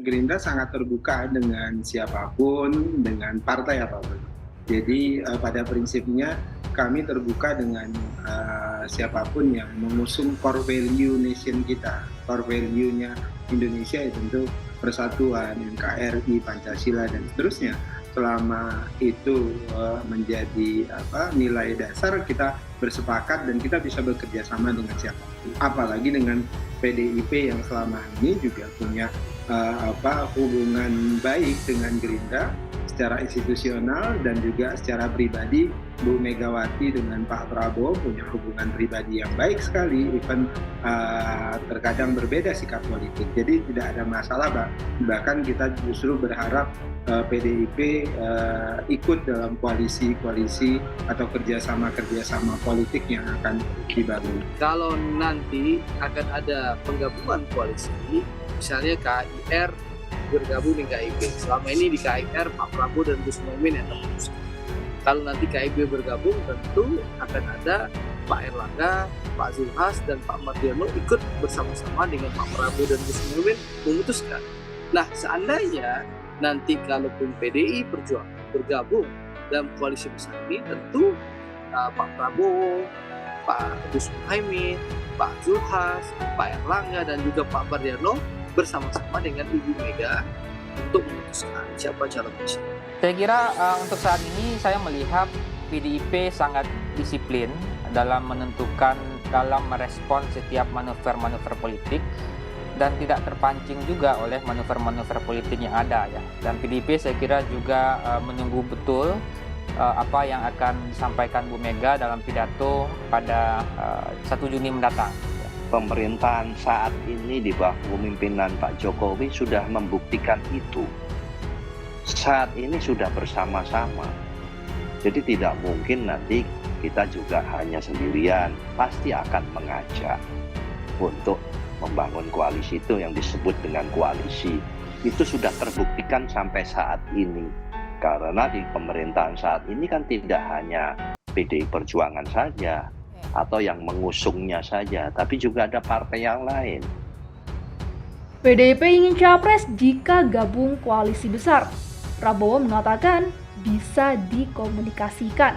Gerindra sangat terbuka dengan siapapun, dengan partai apapun. Jadi pada prinsipnya kami terbuka dengan siapapun yang mengusung core value nation kita. Core value-nya Indonesia itu tentu persatuan, NKRI, Pancasila dan seterusnya. Selama itu menjadi nilai dasar, kita bersepakat dan kita bisa bekerja sama dengan siapapun. Apalagi dengan PDIP yang selama ini juga punya hubungan baik dengan Gerindra secara institusional dan juga secara pribadi. Bu Megawati dengan Pak Prabowo punya hubungan pribadi yang baik sekali, even terkadang berbeda sikap politik. Jadi tidak ada masalah, bahkan kita justru berharap PDIP ikut dalam koalisi atau kerjasama politik yang akan dibangun. Kalau nanti akan ada penggabungan koalisi, misalnya KIR bergabung dengan KIB. Selama ini di KIR Pak Prabowo dan Gus Muhaimin yang terputuskan. Kalau nanti KIB bergabung, tentu akan ada Pak Erlangga, Pak Zulhas, dan Pak Mardiono ikut bersama-sama dengan Pak Prabowo dan Gus Muhaimin memutuskan. Nah, seandainya nanti kalaupun PDI Perjuangan bergabung dalam koalisi besar ini, tentu Pak Prabowo, Pak Gus Muhaimin, Pak Zulhas, Pak Erlangga, dan juga Pak Mardiono bersama-sama dengan Ibu Mega untuk memutuskan siapa calon presiden. Saya kira untuk saat ini saya melihat PDIP sangat disiplin dalam menentukan, dalam merespon setiap manuver-manuver politik dan tidak terpancing juga oleh manuver-manuver politik yang ada ya. Dan PDIP saya kira juga menunggu betul apa yang akan disampaikan Bu Mega dalam pidato pada 1 Juni mendatang. Pemerintahan saat ini di bawah kepemimpinan Pak Jokowi sudah membuktikan itu. Saat ini sudah bersama-sama. Jadi tidak mungkin nanti kita juga hanya sendirian. Pasti akan mengajak untuk membangun koalisi itu yang disebut dengan koalisi. Itu sudah terbuktikan sampai saat ini. Karena di pemerintahan saat ini kan tidak hanya PDI Perjuangan saja atau yang mengusungnya saja, tapi juga ada partai yang lain. PDIP ingin capres jika gabung koalisi besar. Prabowo mengatakan bisa dikomunikasikan.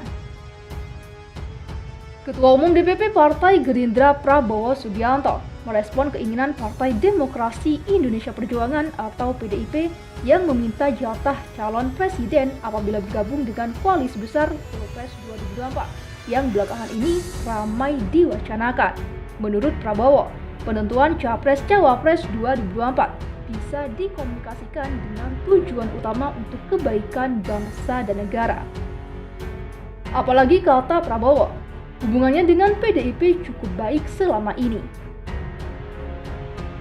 Ketua Umum DPP Partai Gerindra Prabowo Subianto merespon keinginan Partai Demokrasi Indonesia Perjuangan atau PDIP yang meminta jatah calon presiden apabila bergabung dengan koalisi besar Pilpres 2024 yang belakangan ini ramai diwacanakan. Menurut Prabowo, penentuan Capres-Cawapres 2024 bisa dikomunikasikan dengan tujuan utama untuk kebaikan bangsa dan negara. Apalagi kata Prabowo, hubungannya dengan PDIP cukup baik selama ini.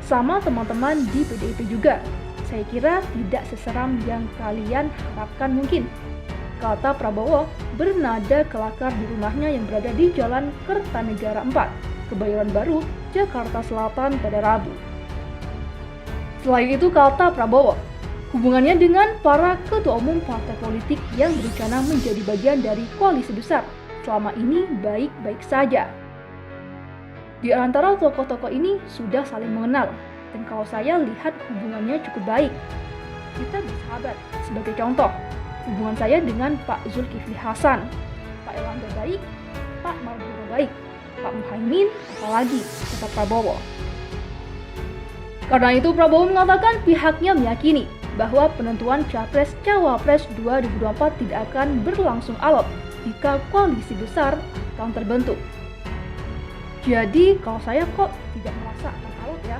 Sama teman-teman di PDIP juga, saya kira tidak seseram yang kalian harapkan mungkin. Kata Prabowo bernada kelakar di rumahnya yang berada di Jalan Kertanegara 4, Kebayoran Baru, Jakarta Selatan pada Rabu. Selain itu, kata Prabowo, hubungannya dengan para ketua umum partai politik yang berencana menjadi bagian dari koalisi besar selama ini baik-baik saja. Di antara tokoh-tokoh ini sudah saling mengenal, dan kalau saya lihat hubungannya cukup baik. Kita bersahabat. Sebagai contoh, hubungan saya dengan Pak Zulkifli Hasan, Pak Erlangga baik, Pak Mardiono baik, Pak Muhaimin apalagi, kata Prabowo. Karena itu Prabowo mengatakan pihaknya meyakini bahwa penentuan Capres-Cawapres 2024 tidak akan berlangsung alot jika koalisi besar akan terbentuk. Jadi kalau saya kok tidak merasa akan alot ya?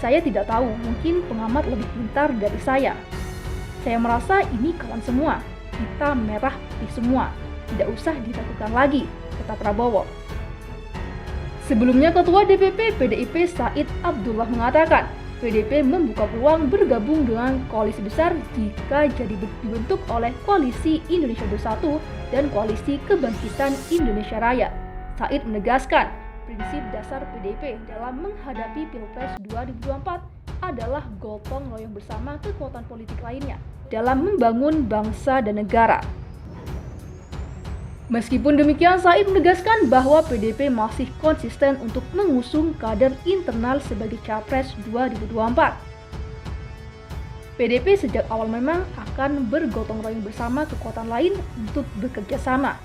Saya tidak tahu, mungkin pengamat lebih pintar dari saya. Saya merasa ini kawan semua, kita merah putih semua, tidak usah diragukan lagi, kata Prabowo. Sebelumnya Ketua DPP PDIP Said Abdullah mengatakan, PDIP membuka peluang bergabung dengan koalisi besar jika jadi dibentuk oleh Koalisi Indonesia Bersatu dan Koalisi Kebangkitan Indonesia Raya. Said menegaskan, prinsip dasar PDIP dalam menghadapi Pilpres 2024 adalah gotong royong bersama kekuatan politik lainnya dalam membangun bangsa dan negara. Meskipun demikian, Said menegaskan bahwa PDIP masih konsisten untuk mengusung kader internal sebagai Capres 2024. PDIP sejak awal memang akan bergotong royong bersama kekuatan lain untuk bekerja sama,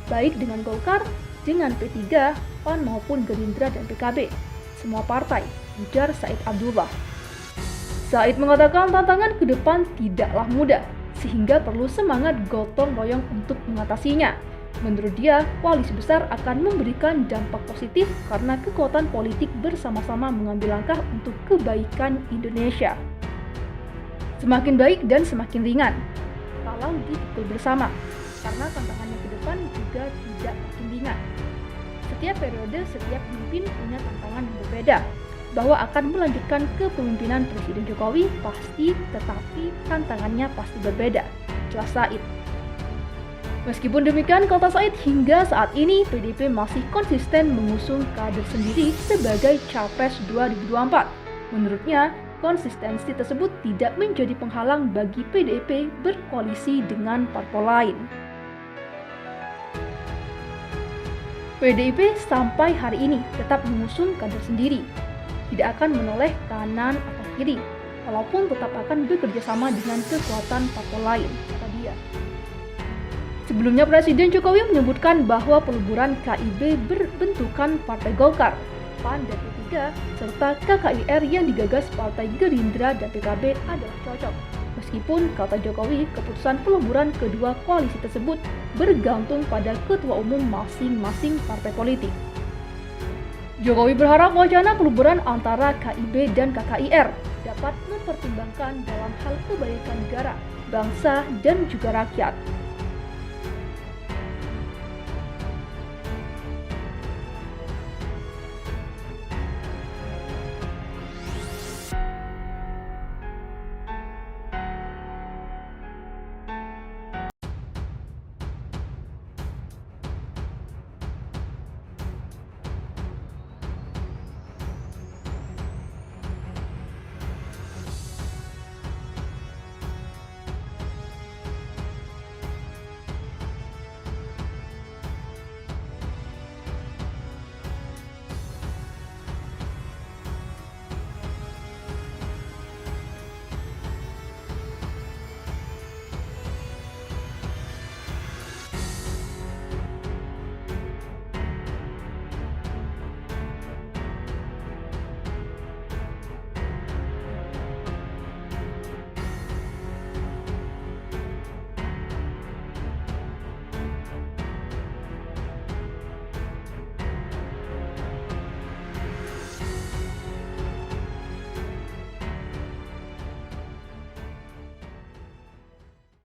baik dengan Golkar, dengan P3, PAN maupun Gerindra dan PKB, semua partai, ujar Said Abdullah. Said mengatakan tantangan ke depan tidaklah mudah, sehingga perlu semangat gotong royong untuk mengatasinya. Menurut dia, koalisi besar akan memberikan dampak positif karena kekuatan politik bersama-sama mengambil langkah untuk kebaikan Indonesia. Semakin baik dan semakin ringan kalau dipikul bersama, karena tantangannya ke depan juga tidak makin ringan. Setiap periode, setiap pemimpin punya tantangan yang berbeda. Bahwa akan melanjutkan kepemimpinan Presiden Jokowi pasti, tetapi tantangannya pasti berbeda, jelas Said. Meskipun demikian, kata Said, hingga saat ini PDIP masih konsisten mengusung kader sendiri sebagai Capres 2024. Menurutnya, konsistensi tersebut tidak menjadi penghalang bagi PDIP berkoalisi dengan parpol lain. PDIP sampai hari ini tetap mengusung kader sendiri, tidak akan menoleh kanan atau kiri, walaupun tetap akan bekerja sama dengan kekuatan parpol lain, kata dia. Sebelumnya Presiden Jokowi menyebutkan bahwa peleburan KIB berbentukan Partai Golkar, PAN dan P3, serta KKIR yang digagas Partai Gerindra dan PKB adalah cocok. Meskipun, kata Jokowi, keputusan peleburan kedua koalisi tersebut bergantung pada ketua umum masing-masing partai politik. Jokowi berharap wacana peleburan antara KIB dan KKIR dapat mempertimbangkan dalam hal kebaikan negara, bangsa, dan juga rakyat.